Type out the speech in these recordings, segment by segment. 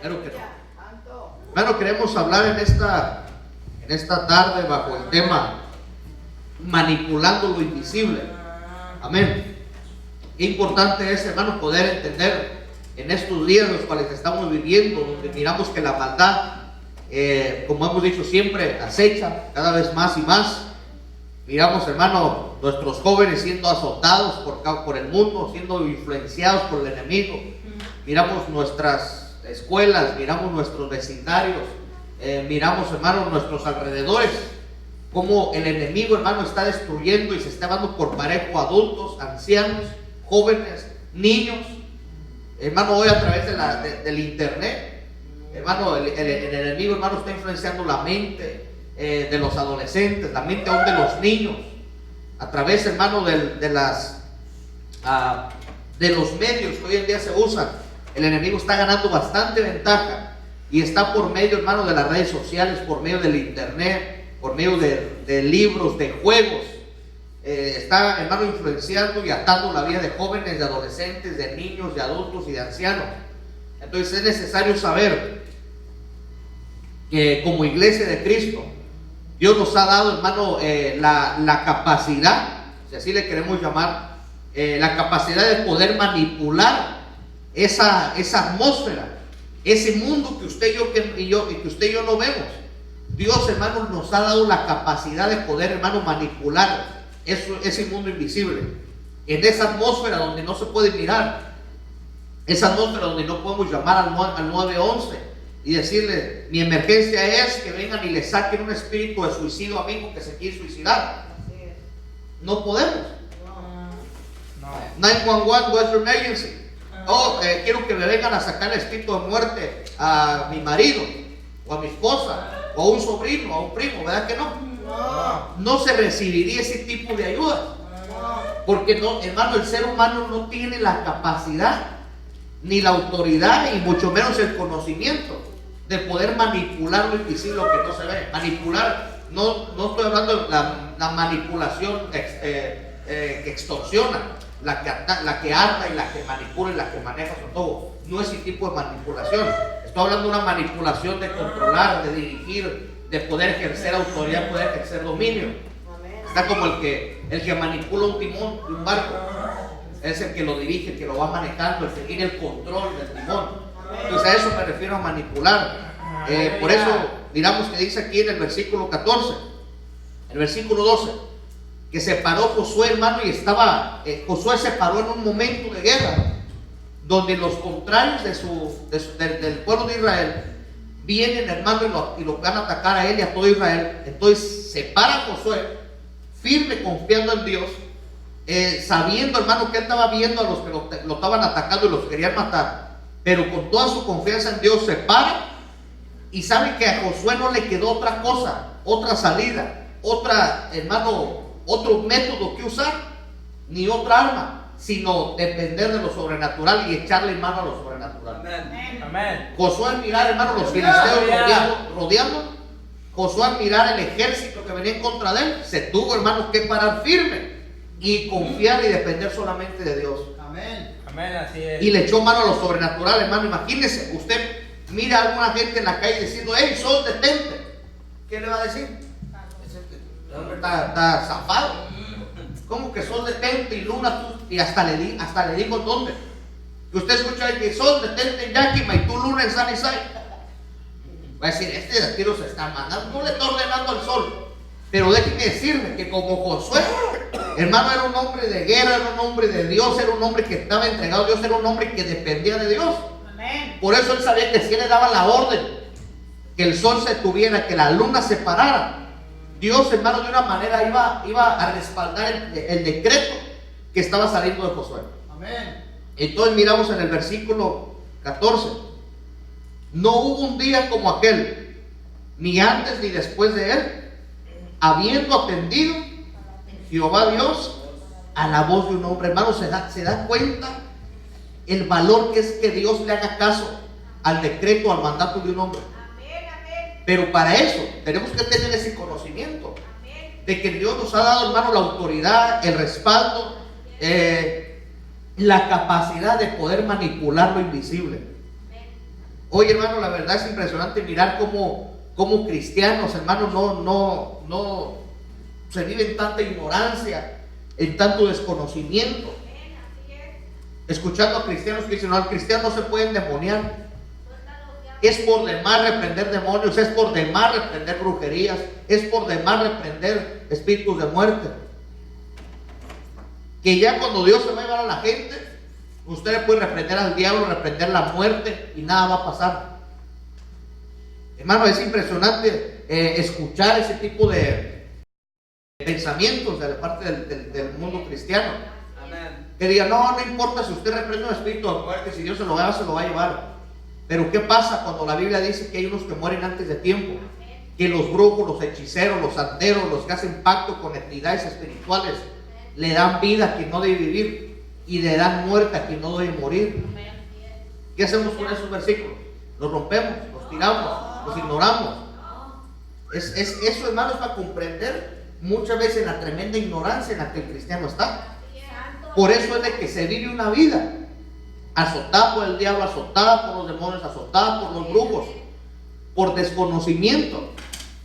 Pero hermano, queremos hablar en esta tarde bajo el tema manipulando lo invisible. Amén. Qué importante es, hermano, poder entender en estos días los cuales estamos viviendo, donde miramos que la maldad, como hemos dicho siempre, acecha cada vez más y más. Miramos, hermano, nuestros jóvenes siendo azotados por el mundo, siendo influenciados por el enemigo. Miramos nuestras escuelas, miramos nuestros vecindarios, miramos, hermano, nuestros alrededores, cómo el enemigo, hermano, está destruyendo y se está dando por parejo adultos, ancianos, jóvenes, niños. Hermano, hoy a través del internet, hermano, el enemigo, hermano, está influenciando la mente de los adolescentes, la mente aún de los niños, a través, hermano, de los medios que hoy en día se usan. El enemigo está ganando bastante ventaja y está por medio, hermano, de las redes sociales, por medio del internet, por medio de libros, de juegos. Está, hermano, influenciando y atando la vida de jóvenes, de adolescentes, de niños, de adultos y de ancianos. Entonces es necesario saber que como iglesia de Cristo, Dios nos ha dado, hermano, la capacidad, si así le queremos llamar, la capacidad de poder manipular esa atmósfera, ese mundo que usted y yo no vemos. Dios, hermano, nos ha dado la capacidad de poder, hermano, manipular ese mundo invisible, en esa atmósfera donde no se puede mirar, esa atmósfera donde no podemos llamar al 911 y decirle: mi emergencia es que vengan y le saquen un espíritu de suicidio a mi hijo que se quiere suicidar. No podemos. 911, what's your emergency? Quiero que me vengan a sacar el espíritu de muerte a mi marido, o a mi esposa, o a un sobrino, a un primo. ¿Verdad que no? No se recibiría ese tipo de ayuda, porque no, hermano, el ser humano no tiene la capacidad, ni la autoridad, y mucho menos el conocimiento de poder manipular lo invisible, lo que no se ve. Manipular, no estoy hablando de la manipulación que extorsiona, la que ata y la que manipula y la que maneja sobre todo. No es ese tipo de manipulación. Estoy hablando de una manipulación de controlar, de dirigir, de poder ejercer autoridad, poder ejercer dominio. Está como el que manipula un timón de un barco. Es el que lo dirige, el que lo va manejando, el que tiene el control del timón. Entonces a eso me refiero, a manipular. Por eso miramos que dice aquí en el versículo 14, el versículo 12, que se paró Josué, hermano, y Josué se paró en un momento de guerra, donde los contrarios del pueblo de Israel vienen, hermano, y lo van a atacar a él y a todo Israel. Entonces se para Josué, firme, confiando en Dios, sabiendo, hermano, que él estaba viendo a los que lo estaban atacando y los querían matar, pero con toda su confianza en Dios se para y sabe que a Josué no le quedó otra cosa, otra salida, otro método que usar, ni otra arma, sino depender de lo sobrenatural y echarle mano a lo sobrenatural. Amén. Josué, al mirar, hermano, los filisteos rodeando, Josué, al mirar el ejército que venía en contra de él, se tuvo, hermano, que parar firme y confiar y depender solamente de Dios. Amén. Amén, así es. Y le echó mano a lo sobrenatural, hermano. Imagínese, usted mira a alguna gente en la calle diciendo: hey, Sol, detente. ¿Qué le va a decir? Ese hombre está zafado. ¿Cómo que Sol, detente? Y Luna, tú, y hasta le digo dónde. Que usted escucha que Sol, detente en Yakima, y tú, Luna, en Sunnyside. Va a decir: este de tiro se está mandando, no le está ordenando al Sol. Pero déjenme decirle que como Josué, hermano, era un hombre de guerra, era un hombre de Dios, era un hombre que estaba entregado a Dios, era un hombre que dependía de Dios. Amén. Por eso él sabía que si él le daba la orden que el sol se tuviera, que la luna se parara, Dios, hermano, de una manera iba a respaldar el decreto que estaba saliendo de Josué. Amén. Entonces miramos en el versículo 14: no hubo un día como aquel, ni antes ni después de él, habiendo atendido Jehová Dios a la voz de un hombre. Hermano, se da cuenta el valor que es que Dios le haga caso al decreto, al mandato de un hombre. Pero para eso tenemos que tener ese conocimiento de que Dios nos ha dado, hermano, la autoridad, el respaldo, la capacidad de poder manipular lo invisible. Hoy, hermano, la verdad es impresionante mirar cómo cristianos, hermanos, no se vive en tanta ignorancia, en tanto desconocimiento. Escuchando a cristianos que dicen, no, al cristiano no se puede endemoniar. Es por demás reprender demonios, es por demás reprender brujerías, es por demás reprender espíritus de muerte. Que ya cuando Dios se va a llevar a la gente, usted le puede reprender al diablo, reprender la muerte y nada va a pasar. Hermano, es impresionante escuchar ese tipo de pensamientos de la parte del mundo cristiano. Amén. Que diga, no importa si usted reprende un espíritu de muerte, si Dios se lo va a llevar. Pero ¿qué pasa cuando la Biblia dice que hay unos que mueren antes de tiempo? Que los brujos, los hechiceros, los santeros, los que hacen pacto con entidades espirituales, le dan vida a quien no debe vivir y le dan muerte a quien no debe morir. ¿Qué hacemos con esos versículos? Los rompemos, los tiramos, los ignoramos. Eso, hermanos, para comprender muchas veces la tremenda ignorancia en la que el cristiano está. Por eso es de que se vive una vida azotada por el diablo, azotada por los demonios, azotada por los brujos, por desconocimiento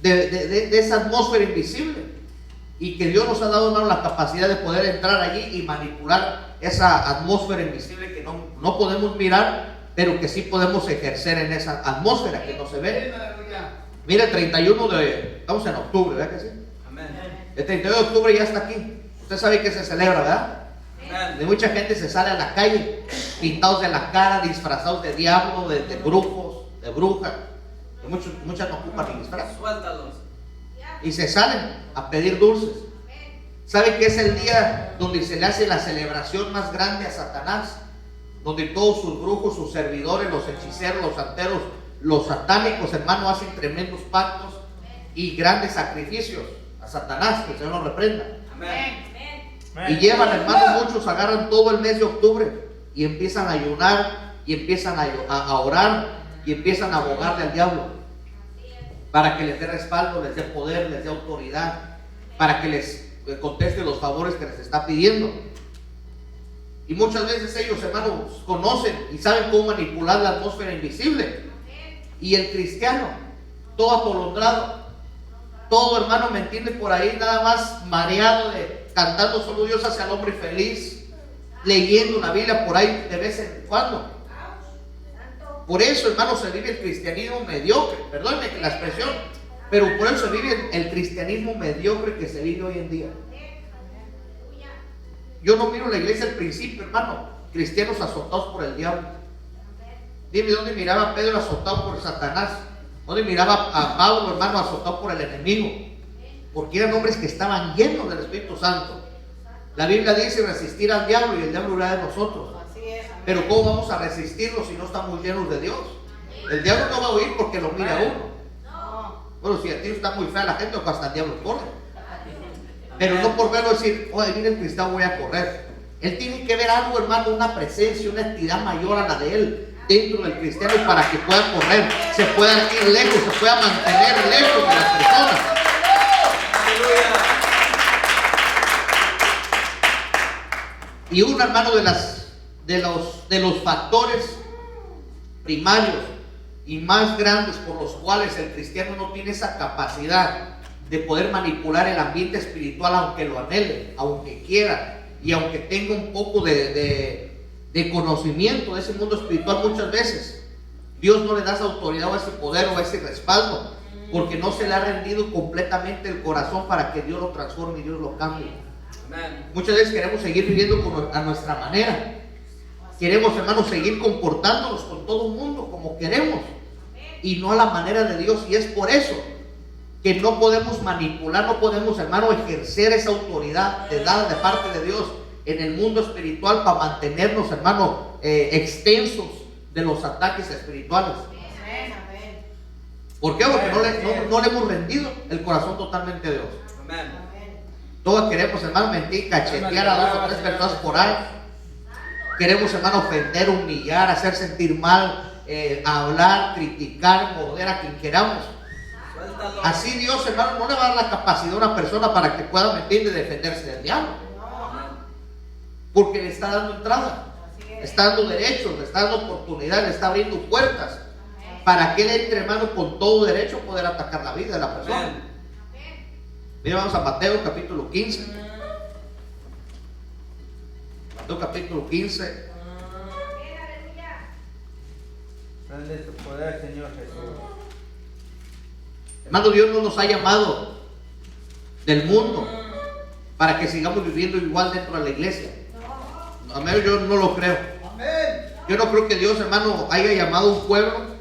de esa atmósfera invisible, y que Dios nos ha dado, hermano, la capacidad de poder entrar allí y manipular esa atmósfera invisible que no podemos mirar, pero que sí podemos ejercer en esa atmósfera que no se ve. Mira, el 31 estamos en octubre, ¿verdad que sí? El 31 de octubre ya está aquí. Usted sabe que se celebra, ¿verdad? De mucha gente se sale a la calle pintados de la cara, disfrazados de diablo, de brujos, de brujas. Muchas no ocupan ni disfraz. Suéltalos. Y se salen a pedir dulces. ¿Sabe que es el día donde se le hace la celebración más grande a Satanás? Donde todos sus brujos, sus servidores, los hechiceros, los santeros, los satánicos, hermanos, hacen tremendos pactos y grandes sacrificios a Satanás, que el Señor lo reprenda. Amén. Y llevan, hermanos, muchos agarran todo el mes de octubre y empiezan a ayunar y empiezan a orar y empiezan a abogarle al diablo para que les dé respaldo, les dé poder, les dé autoridad, para que les conteste los favores que les está pidiendo. Y muchas veces ellos, hermanos, conocen y saben cómo manipular la atmósfera invisible. Y el cristiano, todo atolondrado, todo, hermano, ¿me entiende? Por ahí nada más mareado cantando solo Dios hace al hombre feliz, leyendo una Biblia por ahí de vez en cuando. Por eso, hermano, se vive el cristianismo mediocre, perdónenme la expresión, pero por eso se vive el cristianismo mediocre que se vive hoy en día. Yo no miro la iglesia al principio, hermano, cristianos azotados por el diablo. Dime dónde miraba a Pedro azotado por Satanás, dónde miraba a Pablo, hermano, azotado por el enemigo, porque eran hombres que estaban llenos del Espíritu Santo. La Biblia dice resistir al diablo y el diablo huirá de nosotros. Pero ¿cómo vamos a resistirlo si no estamos llenos de Dios? El diablo no va a huir porque lo mira a uno. Bueno, si a ti está muy fea la gente, o hasta el diablo corre. Pero no por verlo decir, oye, mira el cristiano, voy a correr. Él tiene que ver algo, hermano, una presencia, una entidad mayor a la de él dentro del cristiano, para que pueda correr, se pueda ir lejos, se pueda mantener lejos de las personas. Y uno, hermano, de los factores primarios y más grandes por los cuales el cristiano no tiene esa capacidad de poder manipular el ambiente espiritual, aunque lo anhele, aunque quiera y aunque tenga un poco de conocimiento de ese mundo espiritual, muchas veces Dios no le da esa autoridad o ese poder o ese respaldo, porque no se le ha rendido completamente el corazón para que Dios lo transforme y Dios lo cambie. Amen. Muchas veces queremos seguir viviendo a nuestra manera. Queremos, hermanos, seguir comportándonos con todo el mundo como queremos y no a la manera de Dios. Y es por eso que no podemos manipular, no podemos, hermano, ejercer esa autoridad dada de parte de Dios en el mundo espiritual para mantenernos, hermano, extensos de los ataques espirituales. ¿Por qué? Porque no le hemos rendido el corazón totalmente a Dios. Todos queremos, hermano, mentir, cachetear a 2 o 3 personas por ahí. Queremos, hermano, ofender, humillar, hacer sentir mal, hablar, criticar, morder a quien queramos. Así Dios, hermano, no le va a dar la capacidad a una persona para que pueda mentir y defenderse del diablo. Porque le está dando entrada, le está dando derechos, le está dando oportunidad, le está abriendo puertas para que él entre, hermano, con todo derecho poder atacar la vida de la persona. Mira, vamos a Mateo capítulo 15. Mateo capítulo 15. Grande tu poder, Señor Jesús. Hermano, Dios no nos ha llamado del mundo para que sigamos viviendo igual dentro de la iglesia. Amén, yo no lo creo. Yo no creo que Dios, hermano, haya llamado a un pueblo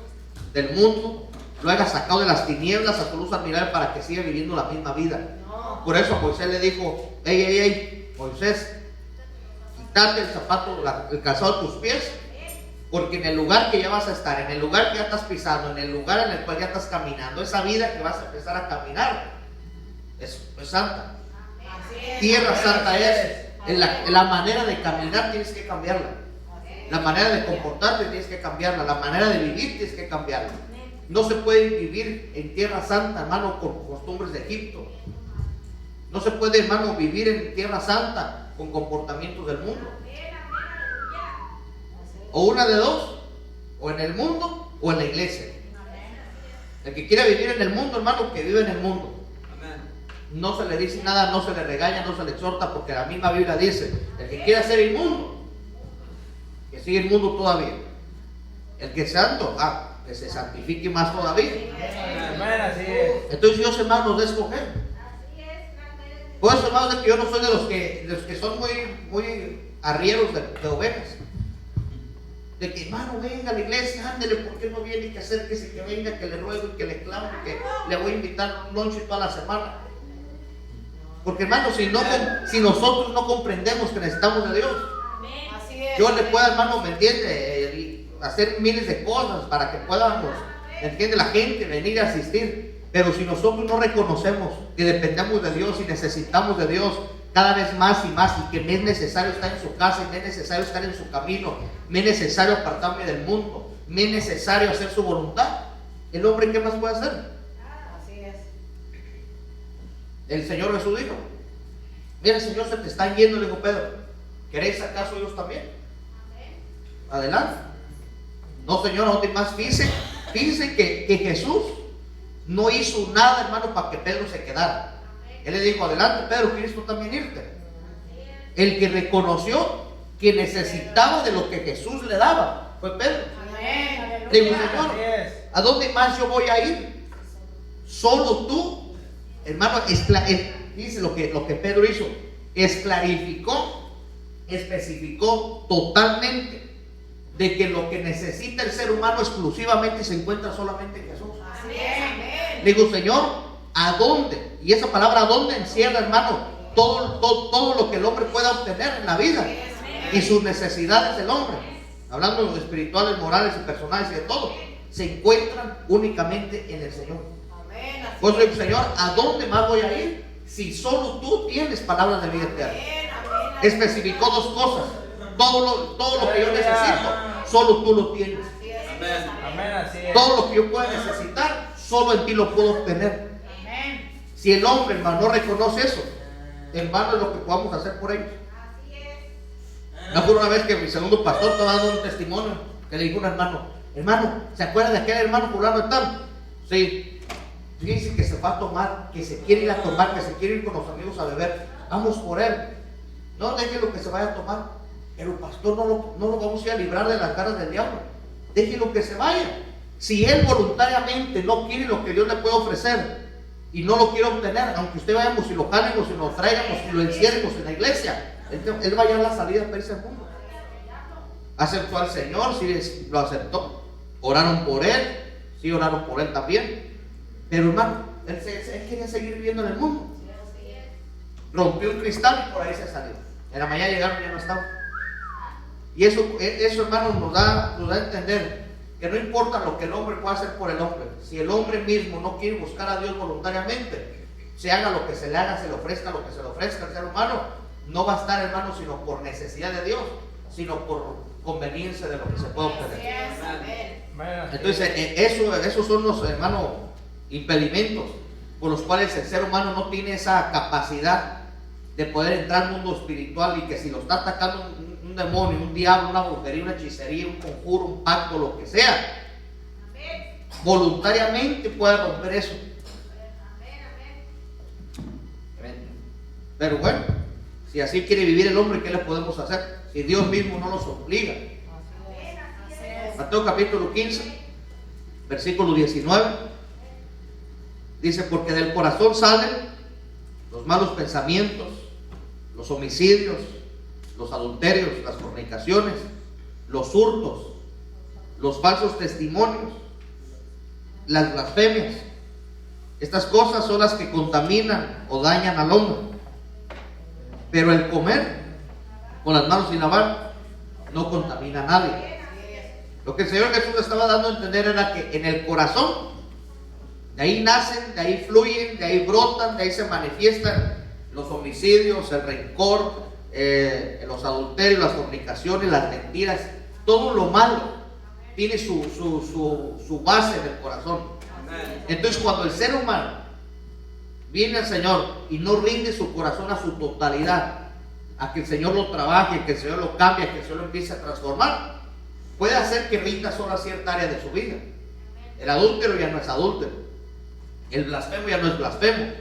del mundo, lo haya sacado de las tinieblas a su luz admirable para que siga viviendo la misma vida. Por eso a Moisés le dijo: hey, Moisés, quítate el zapato, el calzado de tus pies, porque en el lugar que ya vas a estar, en el lugar que ya estás pisando, en el lugar en el cual ya estás caminando, esa vida que vas a empezar a caminar es santa. Tierra santa es. La manera de caminar tienes que cambiarla. La manera de comportarte tienes que cambiarla. La manera de vivir tienes que cambiarla. No se puede vivir en tierra santa, hermano, con costumbres de Egipto. No se puede, hermano, vivir en tierra santa con comportamientos del mundo. O una de dos, o en el mundo o en la iglesia. El que quiera vivir en el mundo, hermano, que vive en el mundo. No se le dice nada, no se le regaña, no se le exhorta, porque la misma Biblia dice: el que quiera ser inmundo, que siga inmundo todavía. El que es santo, que se santifique más todavía. Entonces Dios, hermano, nos da a escoger. Por eso, hermanos, es que yo no soy de los que son muy arrieros de ovejas. De que, hermano, venga a la iglesia, ándele, ¿por qué no viene? Que acérquese, que venga, que le ruego y que le clamo, que le voy a invitar un lonche toda la semana. Porque, hermano, si nosotros no comprendemos que necesitamos de Dios, yo le puedo, hermano, ¿me entiende? Hacer miles de cosas para que podamos, ¿me entiende? La gente venir a asistir. Pero si nosotros no reconocemos que dependemos de Dios y necesitamos de Dios cada vez más y más, y que me es necesario estar en su casa, y me es necesario estar en su camino, me es necesario apartarme del mundo, me es necesario hacer su voluntad, ¿el hombre qué más puede hacer? Así es. El Señor Jesús dijo: mira, el Señor, se te está yendo. Le dijo Pedro: ¿queréis acaso ellos también? Adelante. No, Señor, ¿dónde más? Fíjense que Jesús no hizo nada, hermano, para que Pedro se quedara. Él le dijo: adelante, Pedro, ¿quieres tú también irte? El que reconoció que necesitaba de lo que Jesús le daba fue Pedro. Le dijo: Señor, ¿a dónde más yo voy a ir? Solo tú, hermano. Dice lo que Pedro hizo: especificó totalmente de que lo que necesita el ser humano exclusivamente se encuentra solamente en Jesús. Le digo: Señor, ¿a dónde? Y esa palabra ¿a dónde? Encierra, hermano, todo lo que el hombre pueda obtener en la vida y sus necesidades del hombre, hablando de espirituales, morales y personales y de todo, se encuentran únicamente en el Señor. Pues le digo: Señor, ¿a dónde más voy a ir si solo tú tienes palabras de vida eterna? Especificó dos cosas: todo lo que yo necesito, solo tú lo tienes. Todo lo que yo pueda necesitar, solo en ti lo puedo obtener. Si el hombre, hermano, no reconoce eso, en vano es lo que podamos hacer por ellos. Me acuerdo una vez que mi segundo pastor estaba dando un testimonio, que le dijo a un hermano, ¿se acuerda de aquel hermano fulano de tal? Sí. Fíjense que se va a tomar, que se quiere ir a tomar, que se quiere ir con los amigos a beber. Vamos por él. No déjenlo que se vaya a tomar. Pero pastor, no lo vamos a ir a librar de las caras del diablo. Déjenlo que se vaya. Si él voluntariamente no quiere lo que Dios le puede ofrecer y no lo quiere obtener, aunque usted vayamos y lo calemos y lo traigamos y lo encierremos en la iglesia, él va a hallar la salida para irse al mundo. Aceptó al Señor, sí lo aceptó. Oraron por él, sí oraron por él también. Pero, hermano, él quería seguir viviendo en el mundo. Rompió un cristal y por ahí se salió. En la mañana llegaron y ya no estaba. Y eso, hermano, nos da a entender que no importa lo que el hombre pueda hacer por el hombre. Si el hombre mismo no quiere buscar a Dios voluntariamente, se haga lo que se le haga, se le ofrezca lo que se le ofrezca al ser humano, no va a estar, hermano, sino por necesidad de Dios, sino por conveniencia de lo que se puede obtener. Entonces, esos son los, hermanos, impedimentos por los cuales el ser humano no tiene esa capacidad de poder entrar al mundo espiritual, y que si lo está atacando un demonio, un diablo, una brujería, una hechicería, un conjuro, un pacto, lo que sea, voluntariamente puede romper eso. Pero bueno, si así quiere vivir el hombre, ¿qué le podemos hacer? Si Dios mismo no nos obliga. Mateo capítulo 15, versículo 19. Dice, porque del corazón salen los malos pensamientos, los homicidios, los adulterios, las fornicaciones, los hurtos, los falsos testimonios, las blasfemias. Estas cosas son las que contaminan o dañan al hombre. Pero el comer con las manos sin lavar no contamina a nadie. Lo que el Señor Jesús estaba dando a entender era que en el corazón, de ahí nacen, de ahí fluyen, de ahí brotan, de ahí se manifiestan los homicidios, el rencor, los adulterios, las fornicaciones, las mentiras. Todo lo malo tiene su base en el corazón. Entonces, cuando el ser humano viene al Señor y no rinde su corazón a su totalidad, a que el Señor lo trabaje, que el Señor lo cambie, que el Señor lo empiece a transformar, puede hacer que rinda solo a cierta área de su vida. El adúltero ya no es adúltero, el blasfemo ya no es blasfemo,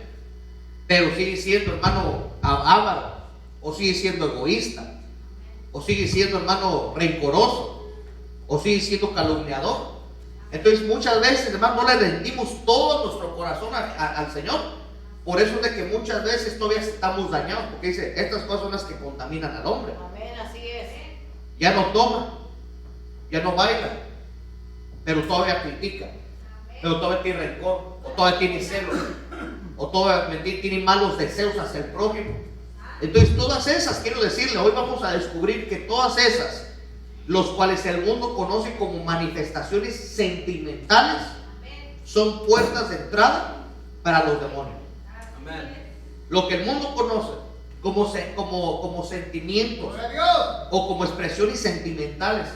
pero sigue siendo, hermano, avaro, o sigue siendo egoísta, o sigue siendo, hermano, rencoroso, o sigue siendo calumniador. Entonces muchas veces, hermano, no le rendimos todo nuestro corazón al Señor. Por eso es de que muchas veces todavía estamos dañados, porque dice, estas cosas son las que contaminan al hombre. Amén, así es. Ya no toma, ya no baila, pero todavía critica, pero todavía tiene rencor, o todavía tiene celos, o todavía tiene malos deseos hacia el prójimo. Entonces todas esas, quiero decirle, hoy vamos a descubrir que todas esas, los cuales el mundo conoce como manifestaciones sentimentales, son puertas de entrada para los demonios. Lo que el mundo conoce como sentimientos o como expresiones sentimentales,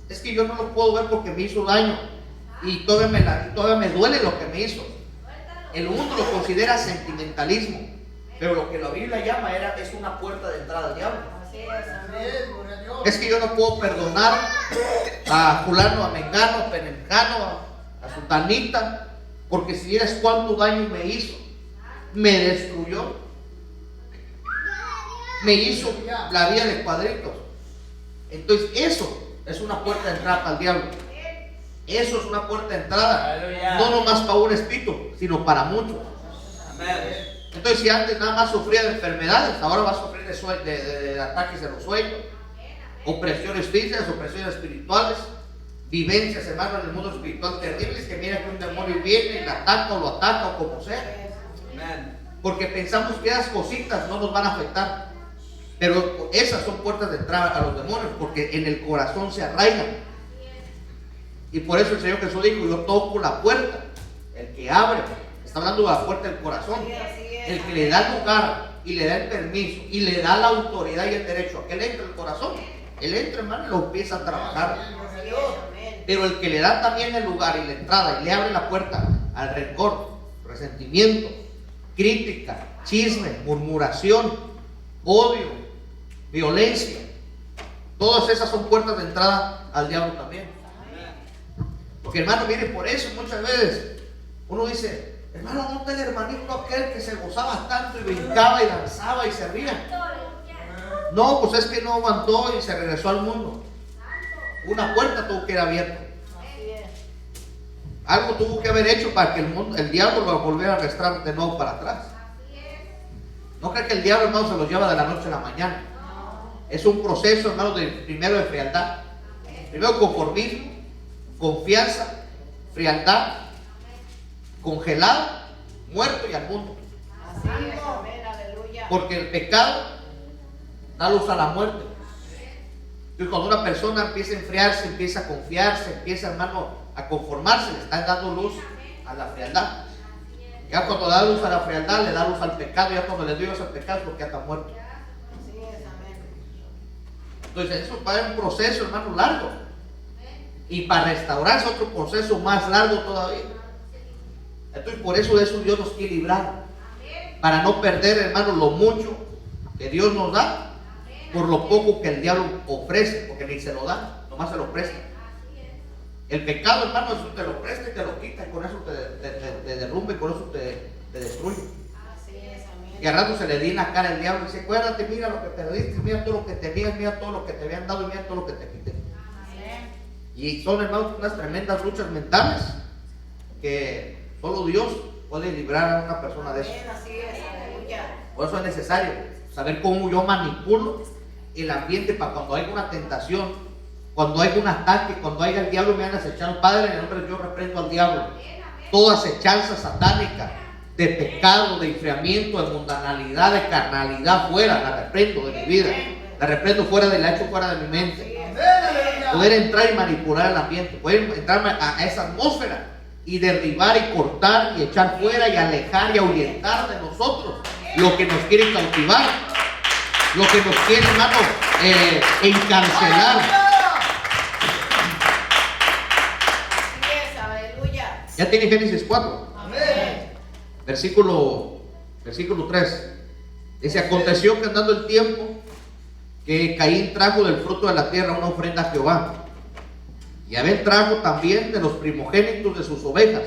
es que yo no lo puedo ver porque me hizo daño y todavía me duele lo que me hizo. El mundo lo considera sentimentalismo, pero lo que la Biblia llama es una puerta de entrada al diablo. Es que yo no puedo perdonar a fulano, a mengano, a perengano, a sutanita, porque si vieras cuánto daño me hizo, me destruyó, me hizo la vida de cuadritos. Entonces eso es una puerta de entrada para el diablo. Eso es una puerta de entrada, no nomás para un espíritu, sino para muchos. Entonces, si antes nada más sufría de enfermedades, ahora va a sufrir de ataques de los sueños, opresiones físicas, opresiones espirituales, vivencias, hermano, en el mundo espiritual terribles, que mira que un demonio viene y lo ataca o como sea. Porque pensamos que esas cositas no nos van a afectar, pero esas son puertas de entrada a los demonios, porque en el corazón se arraigan. Y por eso el Señor Jesús dijo, yo toco la puerta, el que abre, está hablando de la puerta del corazón, el que le da el lugar y le da el permiso y le da la autoridad y el derecho a que él entre el corazón, él entra, hermano, y lo empieza a trabajar. Pero el que le da también el lugar y la entrada y le abre la puerta al rencor, resentimiento, crítica, chisme, murmuración, odio, violencia, todas esas son puertas de entrada al diablo también. Porque, hermano, mire, por eso muchas veces uno dice, hermano, no está el hermanito aquel que se gozaba tanto y brincaba y danzaba y se ría. No, pues es que no aguantó y se regresó al mundo. Una puerta tuvo que ir abierta. Algo tuvo que haber hecho para que el diablo lo volviera a arrastrar de nuevo para atrás. No creo que el diablo, hermano, se los lleva de la noche a la mañana. Es un proceso, hermano, primero de frialdad. Primero conformismo, confianza, frialdad, congelado, muerto y al mundo. Porque el pecado da luz a la muerte. Entonces, cuando una persona empieza a enfriarse, empieza a confiarse, empieza, hermano, a conformarse, le están dando luz a la frialdad. Ya cuando da luz a la frialdad, le da luz al pecado. Ya cuando le dio luz al pecado, porque ya está muerto. Entonces, eso va a ser un proceso, hermano, largo. Y para restaurarse otro proceso más largo todavía. Entonces, por eso Dios nos quiere librar. Para no perder, hermano, lo mucho que Dios nos da por lo poco que el diablo ofrece, porque ni se lo da, nomás se lo presta. El pecado, hermano, eso te lo presta y te lo quita, y con eso te derrumba, y con eso te destruye. Y al rato se le di en la cara al diablo y dice, acuérdate, mira lo que perdiste, mira todo lo que tenías, mira todo lo que te habían dado y mira todo lo que te quité. Y son, hermanos, unas tremendas luchas mentales que solo Dios puede librar a una persona de eso. Por eso es necesario saber cómo yo manipulo el ambiente para cuando haya una tentación, cuando haya un ataque, cuando haya el diablo me han acechado. Padre, en el nombre de Dios reprendo al diablo. Toda acechanza satánica de pecado, de enfriamiento, de mundanalidad, de carnalidad, fuera, la reprendo de mi vida. La reprendo fuera de la hecho, fuera de mi mente. Poder entrar y manipular el ambiente, poder entrar a esa atmósfera y derribar y cortar y echar fuera y alejar y ahuyentar de nosotros lo que nos quiere cautivar, lo que nos quiere, hermano, encarcelar. Ya tiene Génesis 4. Versículo 3. Dice, aconteció que andando el tiempo, que Caín trajo del fruto de la tierra una ofrenda a Jehová. Y Abel trajo también de los primogénitos de sus ovejas,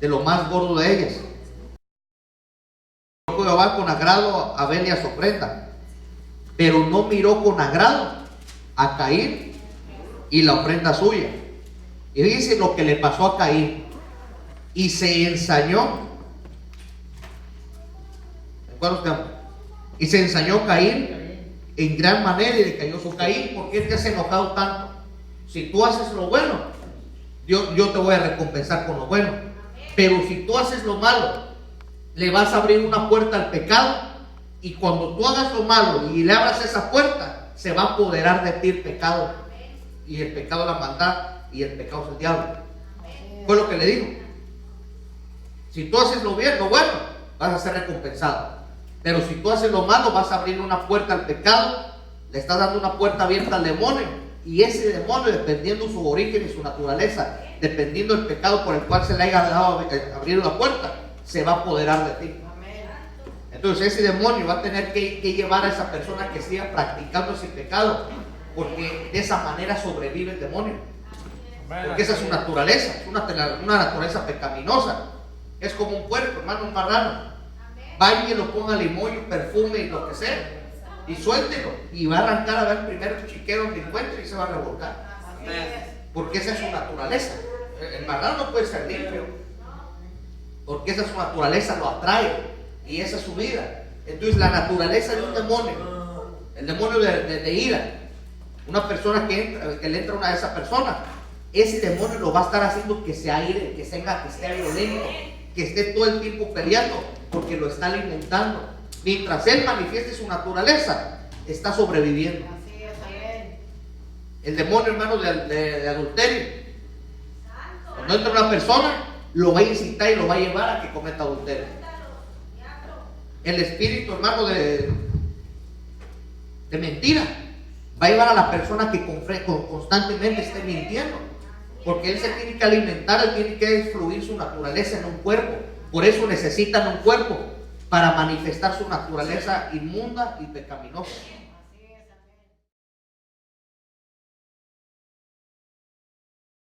de lo más gordo de ellas. Jehová con agrado a Abel y a su ofrenda, pero no miró con agrado a Caín y la ofrenda suya. Y dice lo que le pasó a Caín. Y se ensañó. Y se ensañó Caín en gran manera y le cayó su Caín. ¿Por qué te has enojado tanto? Si tú haces lo bueno, yo te voy a recompensar con lo bueno. Pero si tú haces lo malo, le vas a abrir una puerta al pecado. Y cuando tú hagas lo malo y le abras esa puerta, se va a apoderar de ti el pecado. Y el pecado es la maldad y el pecado es el diablo. Fue lo que le dijo. Si tú haces lo bien, lo bueno, vas a ser recompensado. Pero si tú haces lo malo, vas a abrir una puerta al pecado. Le estás dando una puerta abierta al demonio. Y ese demonio, dependiendo su origen y su naturaleza, dependiendo del pecado por el cual se le haya dado abrir la puerta, se va a apoderar de ti. Entonces ese demonio va a tener que llevar a esa persona que siga practicando ese pecado, porque de esa manera sobrevive el demonio. Porque esa es su naturaleza, es una naturaleza pecaminosa. Es como un puerco, hermano, un marrano. Vaya y lo ponga limón, perfume y lo que sea, y suéltelo, y va a arrancar a ver el primer chiquero donde encuentre y se va a revolcar. Porque esa es su naturaleza. El marrano no puede ser limpio, porque esa es su naturaleza, lo atrae, y esa es su vida. Entonces la naturaleza de un demonio, el demonio de ira, una persona que le entra una de esas personas, ese demonio lo va a estar haciendo que se aire, que esté violento, que esté todo el tiempo peleando, porque lo está alimentando. Mientras él manifieste su naturaleza, está sobreviviendo. El demonio, hermano, de adulterio, cuando entra una persona, lo va a incitar y lo va a llevar a que cometa adulterio. El espíritu, hermano, de mentira, va a llevar a la persona que constantemente esté mintiendo, porque él se tiene que alimentar, él tiene que fluir su naturaleza en un cuerpo. Por eso necesitan un cuerpo para manifestar su naturaleza inmunda y pecaminosa.